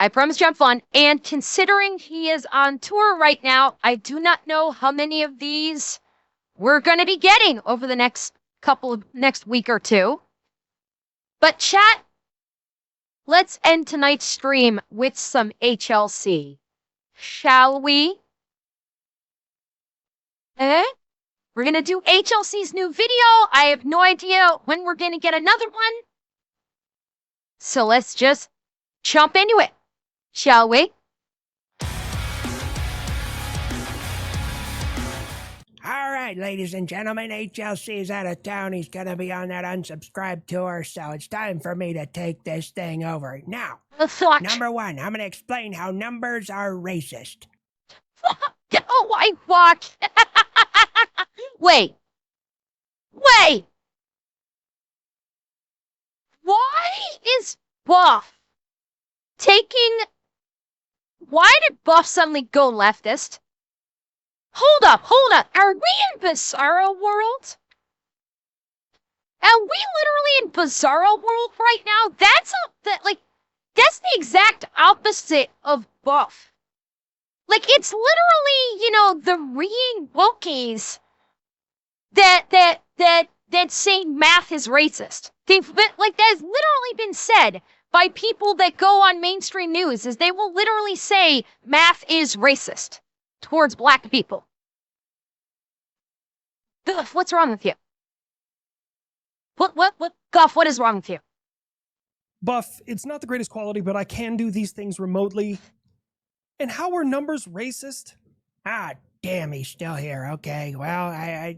I promise you I'm fun. And considering he is on tour right now, I do not know how many of these we're going to be getting over the next week or two. But chat, let's end tonight's stream with some HLC. Shall we? We're going to do HLC's new video. I have no idea when we're going to get another one. So let's just jump into it. Shall we? All right, ladies and gentlemen, HLC is out of town. He's going to be on that unsubscribe tour, so it's time for me to take this thing over. Now, number one, I'm going to explain how numbers are racist. Oh, I watched. Wait. Why is Buff taking... Why did Buff suddenly go leftist? Hold up. Are we in Bizarro World? Are we literally in Bizarro World right now? That's the exact opposite of Buff. Like, it's literally, the reading wokies that say math is racist. That has literally been said by people that go on mainstream news, is they will literally say math is racist towards black people. Guff, what's wrong with you? What, Guff, what is wrong with you? Buff, it's not the greatest quality, but I can do these things remotely. And how are numbers racist? Ah, damn, he's still here. Okay, well, I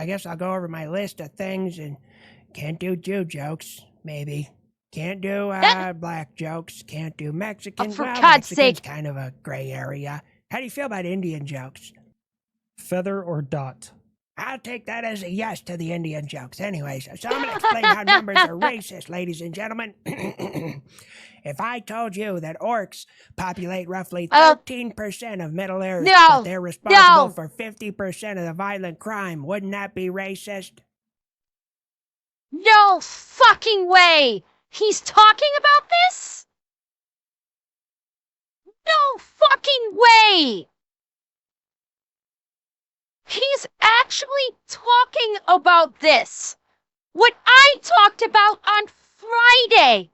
guess I'll go over my list of things and can't do Jew jokes, maybe. Can't do black jokes. Can't do Mexican. For God's sake. Kind of a gray area. How do you feel about Indian jokes? Feather or dot? I'll take that as a yes to the Indian jokes. Anyways, so I'm going to explain how numbers are racist, ladies and gentlemen. If I told you that orcs populate roughly 13% of Middle Earth, but they're responsible for 50% of the violent crime, wouldn't that be racist? No fucking way! He's talking about this? No fucking way! He's actually talking about this. What I talked about on Friday.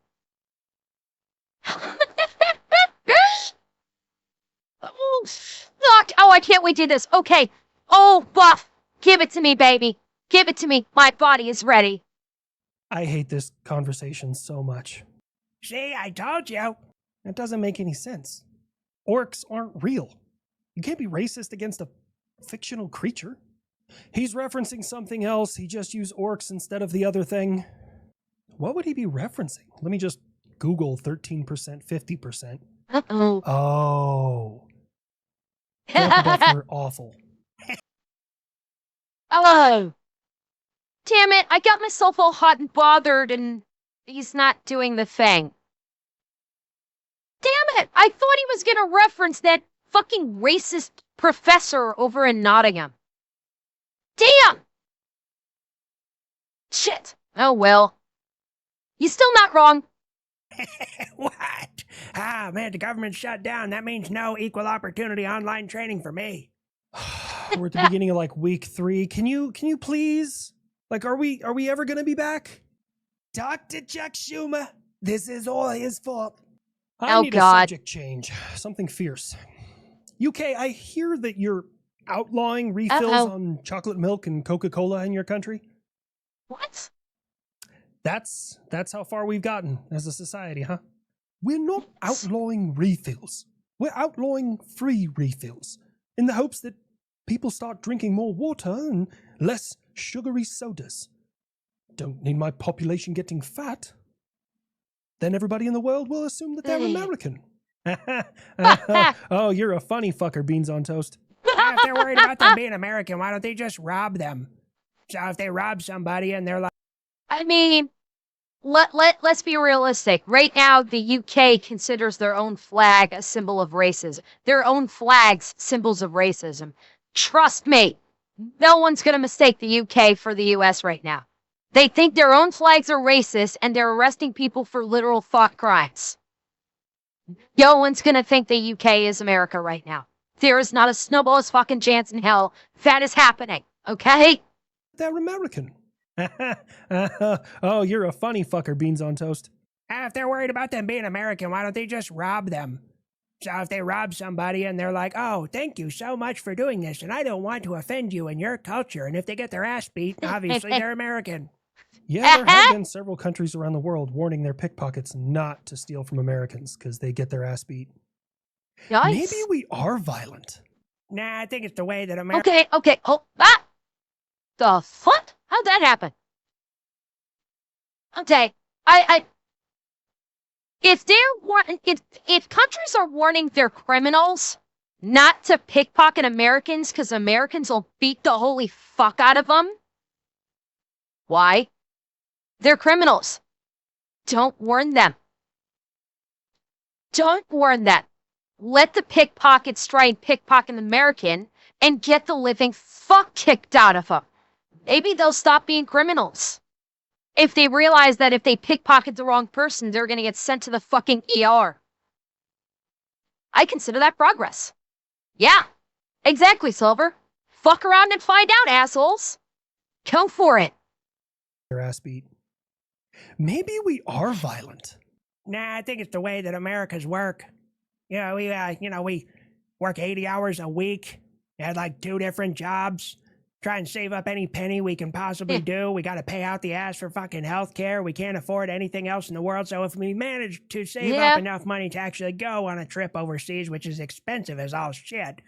Oh, fuck. Oh, I can't wait to do this. Okay. Oh, Buff. Give it to me, baby. Give it to me. My body is ready. I hate this conversation so much. See, I told you. That doesn't make any sense. Orcs aren't real. You can't be racist against a fictional creature. He's referencing something else. He just used orcs instead of the other thing. What would he be referencing? Let me just Google 13%, 50%. Uh-oh. Oh. You're awful. Oh. Damn it, I got myself all hot and bothered and he's not doing the thing. Damn it, I thought he was gonna reference that fucking racist professor over in Nottingham. Damn! Shit. Oh well. You're still not wrong. What? Ah, man, the government shut down. That means no equal opportunity online training for me. We're at the beginning of week 3. Can you please? Are we ever gonna be back? Dr. Chuck Schumer, this is all his fault. I need a subject change. Something fierce. UK, I hear that you're outlawing refills on chocolate milk and Coca-Cola in your country. What? That's how far we've gotten as a society, huh? We're not outlawing refills. We're outlawing free refills in the hopes that people start drinking more water and less sugary sodas. Don't need my population getting fat. Then everybody in the world will assume that they're American. Oh, you're a funny fucker, Beans on Toast. If they're worried about them being American, why don't they just rob them? So if they rob somebody and they're like... I mean, let's be realistic. Right now, the UK considers their own flag a symbol of racism. Their own flags symbols of racism. Trust me, no one's going to mistake the UK for the US right now. They think their own flags are racist and they're arresting people for literal thought crimes. No one's gonna think the UK is America right now. There is not a snowball's fucking chance in hell that is happening, okay? They're American. Oh, you're a funny fucker, Beans on Toast. If they're worried about them being American, why don't they just rob them? So if they rob somebody and they're like, oh, thank you so much for doing this, and I don't want to offend you and your culture, and if they get their ass beat, obviously they're American. Yeah, there have been several countries around the world warning their pickpockets not to steal from Americans because they get their ass beat. Nice. Maybe we are violent. Nah, I think it's the way that America... Okay. Oh, the fuck? How'd that happen? Okay, if countries are warning their criminals not to pickpocket Americans because Americans will beat the holy fuck out of them, why? They're criminals. Don't warn them. Don't warn them. Let the pickpockets try and pickpocket an American and get the living fuck kicked out of them. Maybe they'll stop being criminals. If they realize that if they pickpocket the wrong person, they're going to get sent to the fucking ER. I consider that progress. Yeah, exactly, Silver. Fuck around and find out, assholes. Go for it. Their ass beat. Maybe we are violent. Nah, I think it's the way that Americans work. Yeah, we work 80 hours a week. Had like 2 different jobs. Try and save up any penny we can possibly do. We got to pay out the ass for fucking healthcare. We can't afford anything else in the world. So if we manage to save up enough money to actually go on a trip overseas, which is expensive as all shit,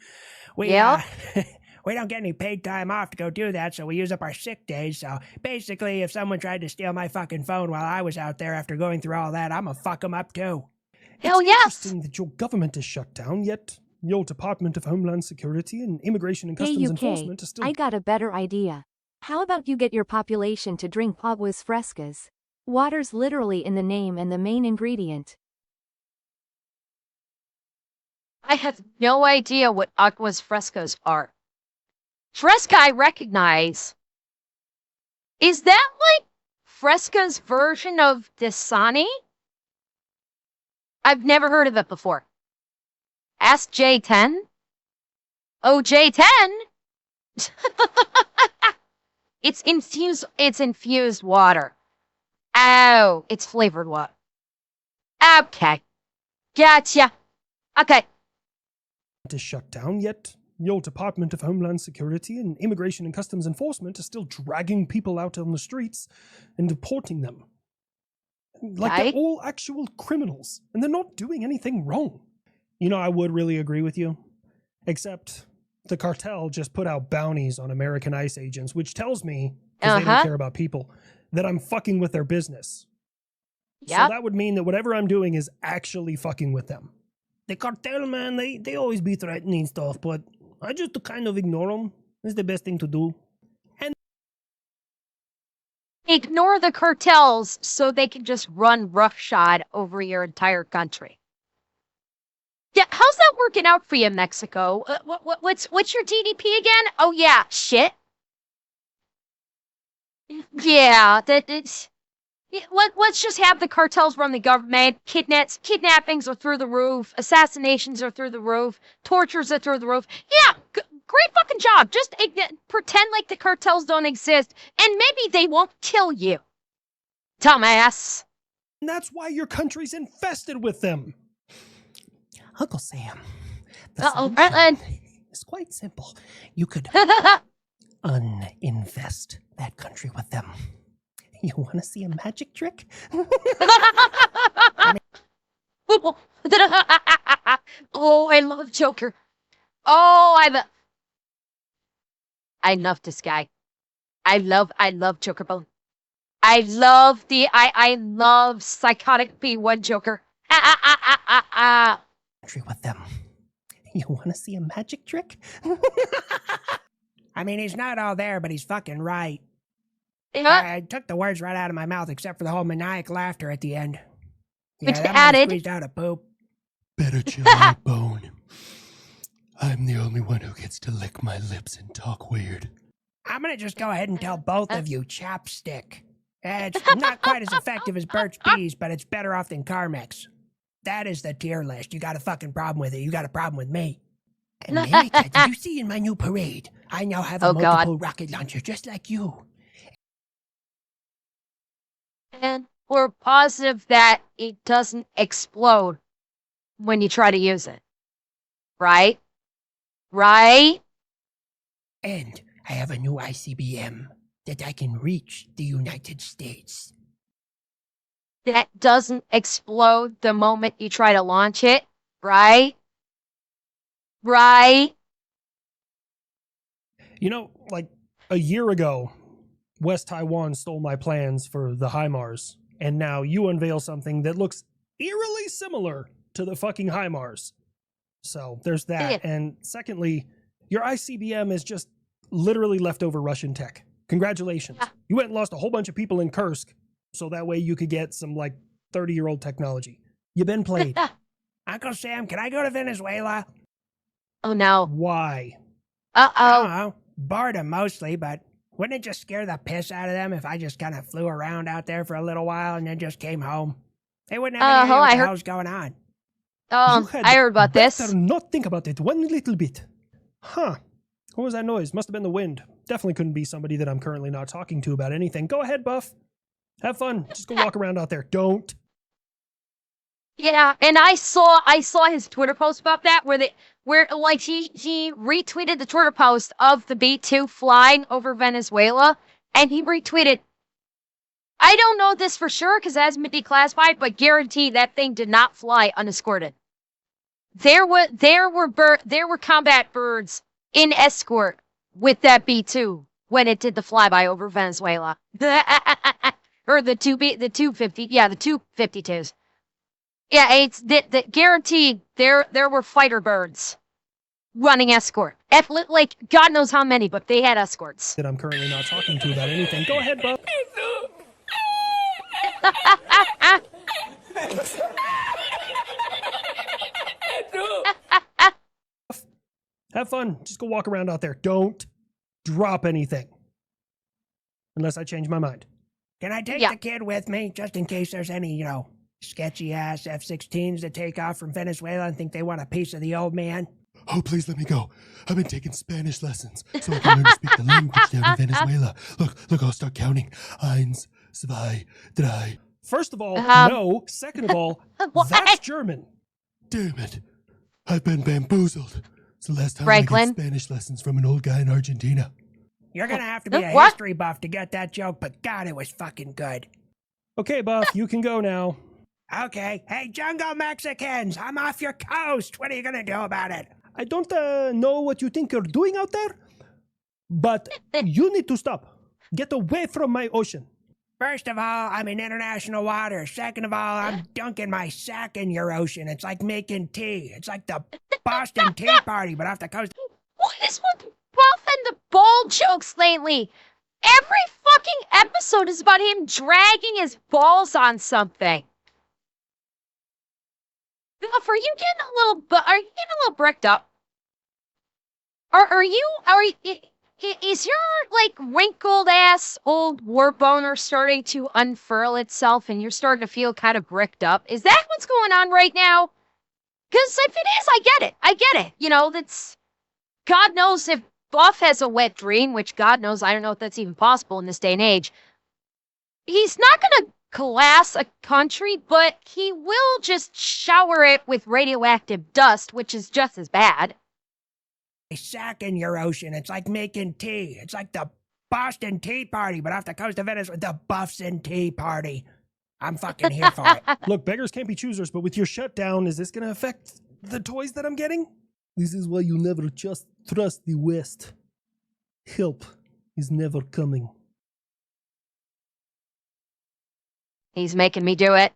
we don't get any paid time off to go do that. So we use up our sick days. So basically, if someone tried to steal my fucking phone while I was out there after going through all that, I'm gonna fuck them up too. Hell it's yes. Interesting that your government is shut down, yet your Department of Homeland Security and Immigration and Customs Enforcement is still... I got a better idea. How about you get your population to drink aguas frescas? Water's literally in the name and the main ingredient. I have no idea what aguas frescas are. Fresca I recognize. Is that like Fresca's version of Dasani? I've never heard of it before. Ask J10? Oh, J10? It's infused water. Oh, it's flavored water. Okay. Gotcha. Okay. ...is shut down, yet your Department of Homeland Security and Immigration and Customs Enforcement is still dragging people out on the streets and deporting them. Like they're all actual criminals, and they're not doing anything wrong. You know, I would really agree with you, except the cartel just put out bounties on American ICE agents, which tells me, because they don't care about people, that I'm fucking with their business. So that would mean that whatever I'm doing is actually fucking with them. The cartel, man, they always be threatening stuff, but I just kind of ignore them. It's the best thing to do. And ignore the cartels so they can just run roughshod over your entire country. Yeah, how's that working out for you, Mexico? What's your GDP again? Oh yeah, shit. Yeah, let's just have the cartels run the government. Kidnappings are through the roof. Assassinations are through the roof. Tortures are through the roof. Yeah, great fucking job. Just pretend like the cartels don't exist, and maybe they won't kill you. Dumbass. And that's why your country's infested with them. Uncle Sam, it's quite simple. You could uninvest that country with them. You want to see a magic trick? Oh, I love Joker. Oh, I love this guy. I love Joker Bone. I love psychotic P1 Joker. With them. You want to see a magic trick? I mean, he's not all there, but he's fucking right. I took the words right out of my mouth, except for the whole maniac laughter at the end. Yeah, which that added... squeezed out a poop. Better chill out, Bone. I'm the only one who gets to lick my lips and talk weird. I'm gonna just go ahead and tell both of you chapstick. It's not quite as effective as Burt's Bees, but it's better off than Carmex. That is the tier list. You got a fucking problem with it. You got a problem with me. And America, did you see in my new parade? I now have a Oh, God. multiple rocket launcher just like you. And we're positive that it doesn't explode when you try to use it. Right? Right? And I have a new ICBM that I can reach the United States. That doesn't explode the moment you try to launch it. Right? Right? You know, like a year ago, West Taiwan stole my plans for the HIMARS, and now you unveil something that looks eerily similar to the fucking HIMARS. So there's that. Yeah. And secondly, your ICBM is just literally leftover Russian tech. Congratulations. Yeah. You went and lost a whole bunch of people in Kursk, so that way you could get some like 30-year-old technology. You've been played. Uncle Sam, can I go to Venezuela? Oh, no. Why? I Uh-oh. don't know. Boredom mostly, but wouldn't it just scare the piss out of them if I just kind of flew around out there for a little while and then just came home? They wouldn't have any idea what the hell's going on. You had I heard about this. better not think about it one little bit. Huh. What was that noise? Must have been the wind. Definitely couldn't be somebody that I'm currently not talking to about anything. Go ahead, Buff. Have fun. Just go walk around out there. Don't. Yeah, and I saw his Twitter post about that where like he retweeted the Twitter post of the B-2 flying over Venezuela, and he retweeted, I don't know this for sure because it hasn't been declassified, but guarantee that thing did not fly unescorted. There were combat birds in escort with that B-2 when it did the flyby over Venezuela. Or the 250, yeah, the 252s. Yeah, it's that guaranteed there were fighter birds running escort. Like, God knows how many, but they had escorts. That I'm currently not talking to about anything. Go ahead, Buff. Have fun. Just go walk around out there. Don't drop anything. Unless I change my mind. Can I take Yeah. the kid with me just in case there's any, sketchy ass F-16s that take off from Venezuela and think they want a piece of the old man? Oh, please let me go. I've been taking Spanish lessons so I can learn to speak the language down in Venezuela. Look, I'll start counting. Eins, zwei, drei. First of all, Um, no. Second of all, What? that's German. Damn it. I've been bamboozled. It's the last time I Franklin? get Spanish lessons from an old guy in Argentina. You're gonna have to be a What? history buff to get that joke, but God, it was fucking good. Okay, Buff, you can go now. Okay, hey, Jungle Mexicans, I'm off your coast. What are you gonna do about it? I don't know what you think you're doing out there, but you need to stop. Get away from my ocean. First of all, I'm in international waters. Second of all, I'm dunking my sack in your ocean. It's like making tea. It's like the Boston Tea Party, but off the coast. What is with Buff and the ball jokes lately? Every fucking episode is about him dragging his balls on something. Buff, are you getting a little bricked up? Is your like wrinkled ass old war boner starting to unfurl itself and you're starting to feel kind of bricked up? Is that what's going on right now? Because if it is, I get it. That's, God knows if Buff has a wet dream, which God knows, I don't know if that's even possible in this day and age. He's not going to collapse a country, but he will just shower it with radioactive dust, which is just as bad. A sack in your ocean. It's like making tea. It's like the Boston Tea Party, but off the coast of Venezuela. The Buffson Tea Party. I'm fucking here for it. Look, beggars can't be choosers, but with your shutdown, is this going to affect the toys that I'm getting? This is why you never just trust the West. Help is never coming. He's making me do it.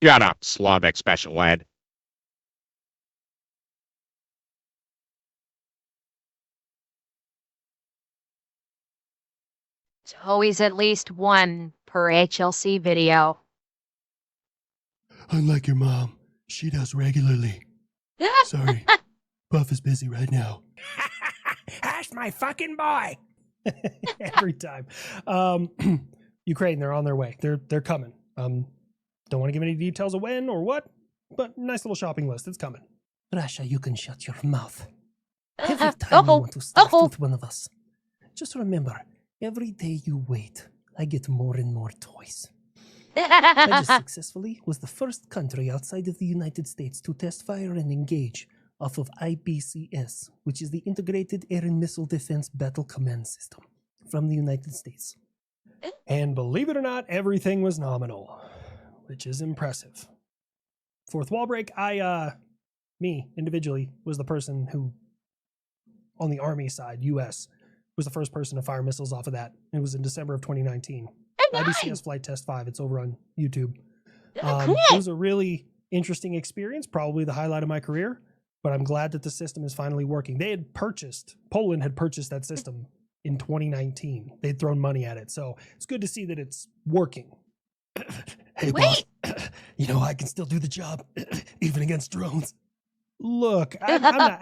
Shut up, Slavic Special Ed. It's always at least one per HLC video. Unlike your mom, she does regularly. Sorry, Buff is busy right now. That's my fucking boy. Every time. Ukraine, they're on their way. They're coming. Don't want to give any details of when or what, but nice little shopping list. It's coming. Rasha, you can shut your mouth. Every time you want to start with one of us, just remember, every day you wait, I get more and more toys. I just successfully was the first country outside of the United States to test fire and engage off of IBCS, which is the Integrated Air and Missile Defense Battle Command System from the United States. And believe it or not, everything was nominal, which is impressive. Fourth wall break, me individually was the person who, on the Army side, US, was the first person to fire missiles off of that. It was in December of 2019. IBCS Flight Test 5, it's over on YouTube. Cool. It was a really interesting experience, probably the highlight of my career, but I'm glad that the system is finally working. Poland had purchased that system in 2019. They'd thrown money at it, so it's good to see that it's working. Hey, boss, you know I can still do the job, even against drones. Look, I'm not,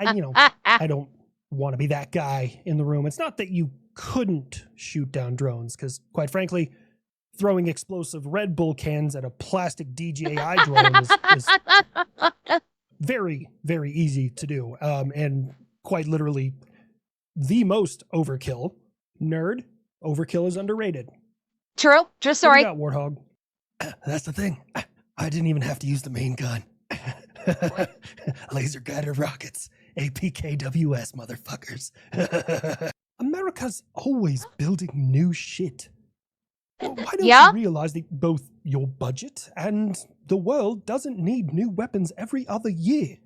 I don't want to be that guy in the room. It's not that you couldn't shoot down drones, because quite frankly, throwing explosive Red Bull cans at a plastic DJI drone is very, very easy to do. And quite literally the most overkill. Nerd, overkill is underrated. True. Just What do sorry. you got, Warthog? That's the thing. I didn't even have to use the main gun. Laser guided rockets. APKWS, motherfuckers. America's always building new shit. Why don't Yeah? you realize that both your budget and the world doesn't need new weapons every other year?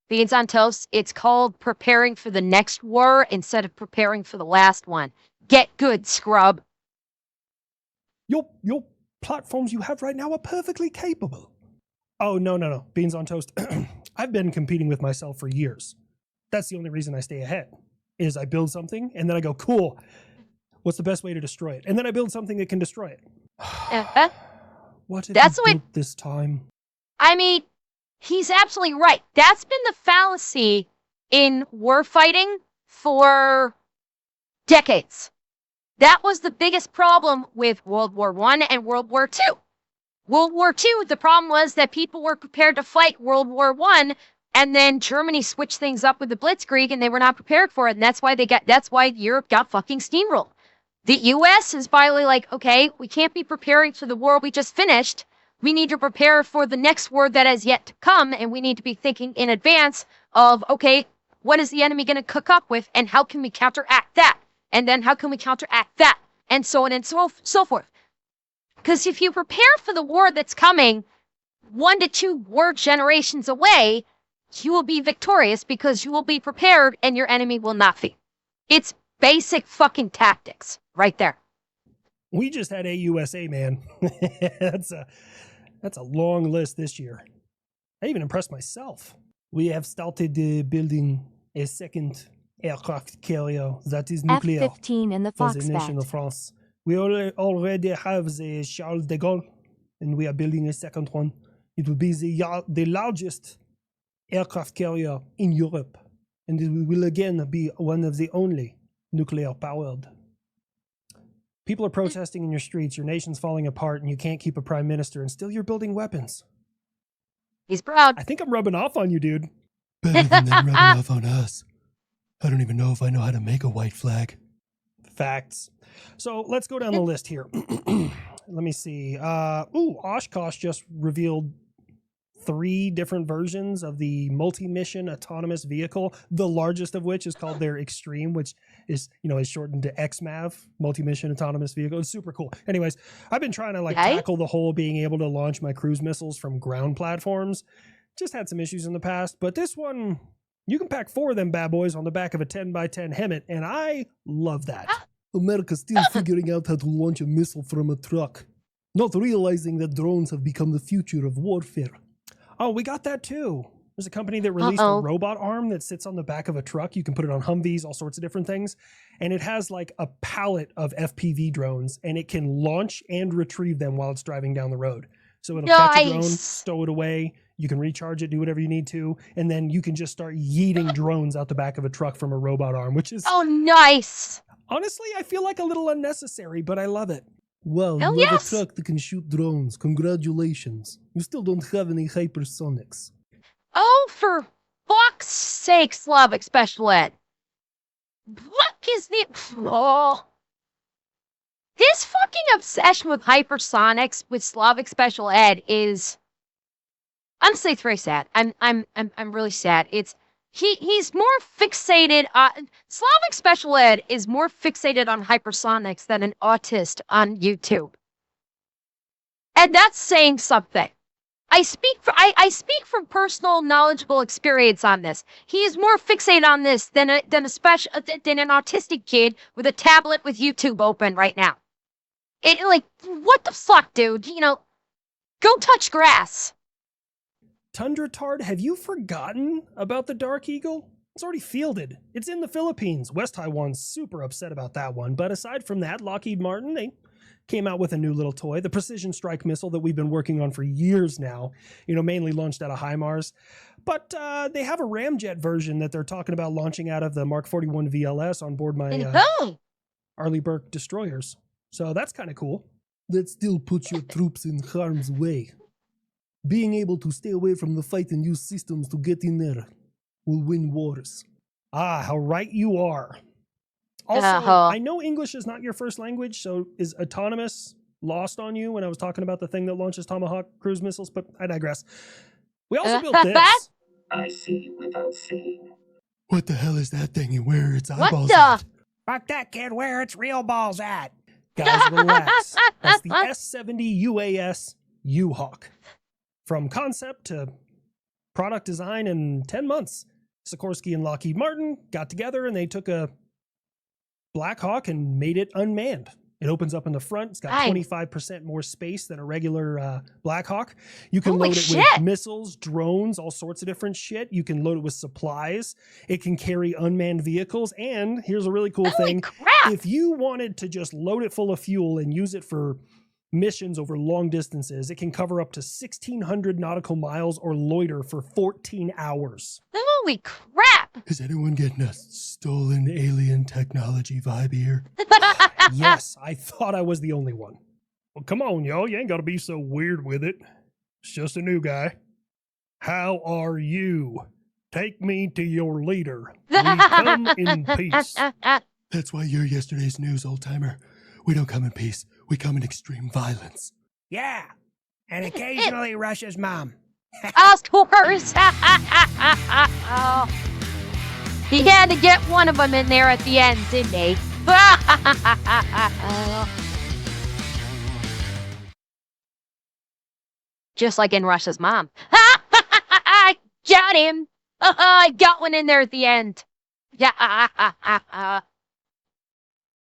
Beans on toast. It's called preparing for the next war instead of preparing for the last one. Get good, scrub. Your platforms you have right now are perfectly capable. Oh, no. Beans on toast. I've been competing with myself for years. That's the only reason I stay ahead, is I build something and then I go, cool, what's the best way to destroy it? And then I build something that can destroy it. What have That's you the way- built this time? I mean, he's absolutely right. That's been the fallacy in war fighting for decades. That was the biggest problem with World War I and World War II. World War II, the problem was that people were prepared to fight World War I, and then Germany switched things up with the Blitzkrieg, and they were not prepared for it, and that's why Europe got fucking steamrolled. The U.S. is finally like, okay, we can't be preparing for the war we just finished. We need to prepare for the next war that has yet to come, and we need to be thinking in advance of, okay, what is the enemy going to cook up with, and how can we counteract that? And then how can we counteract that? And so on and so forth. Because if you prepare for the war that's coming 1 to 2 war generations away, you will be victorious because you will be prepared and your enemy will not be. It's basic fucking tactics right there. We just had AUSA, man. That's a long list this year. I even impressed myself. We have started building a second aircraft carrier that is nuclear F-15 and the for the nation Foxbat. of France. We already have the Charles de Gaulle, and we are building a second one. It will be the largest aircraft carrier in Europe, and it will again be one of the only nuclear-powered. People are protesting in your streets, your nation's falling apart, and you can't keep a prime minister, and still you're building weapons. He's proud. I think I'm rubbing off on you, dude. Better than them rubbing off on us. I don't even know if I know how to make a white flag. Facts. So let's go down the list here. Let me see. Oshkosh just revealed 3 different versions of the multi-mission autonomous vehicle, the largest of which is called their Extreme, which is shortened to XMAV, multi-mission autonomous vehicle. It's super cool. Anyways, I've been trying to tackle the whole being able to launch my cruise missiles from ground platforms. Just had some issues in the past, but this one, you can pack 4 of them bad boys on the back of a 10x10 Hemet, and I love that. America's still figuring out how to launch a missile from a truck, not realizing that drones have become the future of warfare. Oh, we got that too. There's a company that released a robot arm that sits on the back of a truck. You can put it on Humvees, all sorts of different things. And it has like a pallet of FPV drones, and it can launch and retrieve them while it's driving down the road. So it'll catch a drone, Nice. stow it away. You can recharge it, do whatever you need to, and then you can just start yeeting drones out the back of a truck from a robot arm, which is Oh, nice. honestly, I feel like a little unnecessary, but I love it. Wow, Hell you have yes. a truck that can shoot drones. Congratulations. You still don't have any hypersonics. Oh, for fuck's sake, Slavic Special Ed. What is the... Oh. This fucking obsession with hypersonics with Slavic Special Ed is... Honestly, it's very sad. I'm really sad. He's more fixated on... Slavic Special Ed is more fixated on hypersonics than an autist on YouTube. And that's saying something. I speak from personal knowledgeable experience on this. He is more fixated on this than an autistic kid with a tablet with YouTube open right now. What the fuck, dude? You know, go touch grass. Tundra Tard, have you forgotten about the Dark Eagle? It's already fielded. It's in the Philippines. West Taiwan's super upset about that one. But aside from that, Lockheed Martin, they came out with a new little toy, the Precision Strike Missile that we've been working on for years now, mainly launched out of HIMARS. But they have a ramjet version that they're talking about launching out of the Mark 41 VLS on board my Arleigh Burke destroyers. So that's kind of cool. That still puts your troops in harm's way. Being able to stay away from the fight and use systems to get in there will win wars. Ah, how right you are. Also, I know English is not your first language, so is autonomous lost on you when I was talking about the thing that launches Tomahawk cruise missiles, but I digress. We also built this. I see without seeing. What the hell is that thing and where are its What eyeballs the? at? Fuck that kid, where its real balls at? Guys, relax. That's the S-70 UAS U-Hawk. From concept to product design in 10 months. Sikorsky and Lockheed Martin got together and they took a Black Hawk and made it unmanned. It opens up in the front. It's got 25% more space than a regular Black Hawk. You can load it with missiles, drones, all sorts of different shit. You can load it with supplies. It can carry unmanned vehicles. And here's a really cool thing. Crap. If you wanted to just load it full of fuel and use it for missions over long distances, it can cover up to 1,600 nautical miles or loiter for 14 hours. Holy crap. Is anyone getting a stolen alien technology vibe here? Yes, I thought I was the only one. Well, come on, y'all. You ain't got to be so weird with it. It's just a new guy. How are you? Take me to your leader. We come in peace. That's why you're yesterday's news, old-timer. We don't come in peace. We come in extreme violence. Yeah, and occasionally Russia's mom. Of course. He had to get one of them in there at the end, didn't he? Just like in Russia's mom. I got him. I got one in there at the end. Yeah.